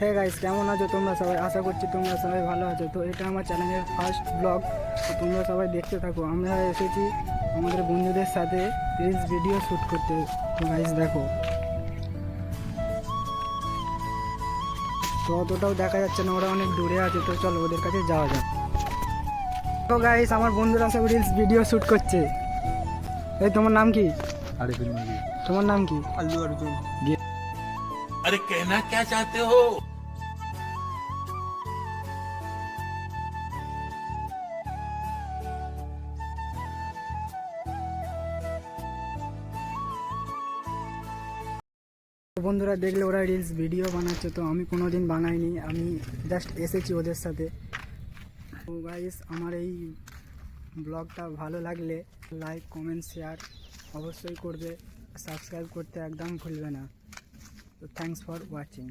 Hey guys, কেমন আছো তোমরা সবাই? আশা করছি তোমরা সবাই ভালো আছো। তো এটা আমার চ্যানেলের ফার্স্ট ব্লগ। তো তোমরা সবাই দেখতে থাকো। আমরা এসেছি আমাদের বন্ধুদের সাথে রিলস ভিডিও শ্যুট করতে। তো গাইস দেখো, তো অতটাও দেখা যাচ্ছে না, ওরা অনেক দূরে আছে। তো চলো ওদের কাছে যাওয়া যাক। তো গাইস, আমার বন্ধুরা সব রিলস ভিডিও শ্যুট করছে। এই তোমার নাম কি? आरिफिन मलिक। তোমার নাম কি? अल्लू अर्जुन। अरे कहना क्या चाहते हो। বন্ধুরা দেখলে ওরা রিলস ভিডিও বানাচ্ছে, তো আমি কোনোদিন বানাইনি, আমি জাস্ট এসেছি ওদের সাথে। তো গাইস, আমার এই ব্লগটা ভালো লাগলে লাইক কমেন্ট শেয়ার অবশ্যই করবে, সাবস্ক্রাইব করতে একদম ভুলবে না। তো থ্যাংকস ফর ওয়াচিং।